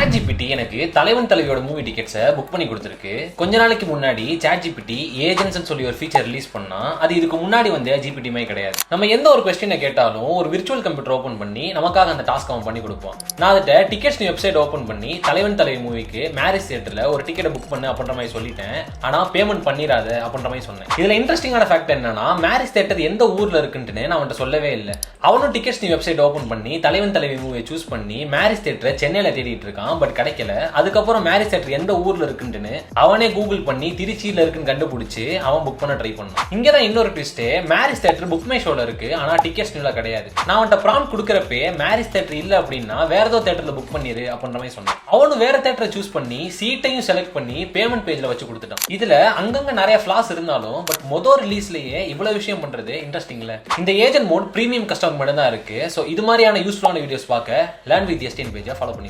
ChatGPT எனக்கு தலைவன் தலைவியோட movie டிக்கெட்ஸை book பண்ணி கொடுத்துருக்கு. கொஞ்ச நாளைக்கு முன்னாடி ChatGPT ஏஜென்ட்ஸ் சொல்லி ஒரு ஃபீச்சர் ரிலீஸ் பண்ணா அது இதுக்கு முன்னாடி வந்த GPT மாதிரி கிடையாது. நம்ம எந்த ஒரு கொஸ்டினை கேட்டாலும் ஒரு விர்ச்சுவல் கம்ப்யூட்டர் ஓபன் பண்ணி நமக்காக அந்த டாஸ்க் அவன் பண்ணி கொடுப்பான். நான் அதை டிக்கெட்ஸ் வெப்சைட் ஓபன் பண்ணி தலைவன் தலைவி மூவிக்கு மேரேஜ் தியேட்டர்ல ஒரு டிக்கெட்டை புக் பண்ணு அப்படின்ற மாதிரி சொல்லிட்டேன். ஆனா பேமெண்ட் பண்ணிராத அப்படின்ற மாதிரி சொன்னேன். இதுல இன்ட்ரெஸ்டிங்கான ஃபேக்ட் என்னன்னா மேரேஜ் தியேட்டர் எந்த ஊர்ல இருக்குன்னு நான் அவன்கிட்ட சொல்லவே இல்லை. அவனும் டிக்கெட்ஸ் வெப்சைட் ஓபன் பண்ணி தலைவன் தலைவி மூவியை சூஸ் பண்ணி மேரேஜ் தியேட்டரை சென்னையில தேடிட்டு இருக்கான். பட் கிடைக்கல. அதுக்கப்புறம் மேரேஜ் தியேட்டர் எந்த ஊர்ல இருக்குன்னு அவனே கூகுள் பண்ணி திருச்சியில இருக்குன்னு கண்டுபிடிச்சு அவன் புக் பண்ண ட்ரை பண்ணான். இங்கதான் இன்னொரு twist, marriage theatre book my ஷோல இருக்கு, ஆனா டிக்கெட்ஸ் நியூல கிடையாது. நான் அவன்கிட்ட ப்ராம்ப்ட் கொடுக்கறப்பே மேரேஜ் தியேட்டர் இல்ல அப்படின்னா வேற ஏதோ தியேட்டர்ல புக் பண்ணிரு அப்படின்ற மாதிரி சொன்னான். அவனும் வேற தியேட்டரை சூஸ் பண்ணி சீட்டையும் செலக்ட் பண்ணி பேமெண்ட் பேஜ்ல வச்சு கொடுத்துட்டான். இதுல அங்கங்க நிறைய ஃபிளாஸ் இருந்தாலும் பட் மொதல் ரிலீஸ்லயே இவ்வளவு விஷயம் பண்றது இன்ட்ரெஸ்டிங்ல. இந்த ஏஜென்ட் மோட் பிரீமியம் கஸ்டமர் மட்டும் தான் இருக்கு. சோ இது மாதிரியான யூஸ்ஃபுல்லான வீடியோஸ் பார்க்க லேர்ன் வித் எஸ்டிஎன் பேஜை ஃபாலோ பண்ணிக்கோ.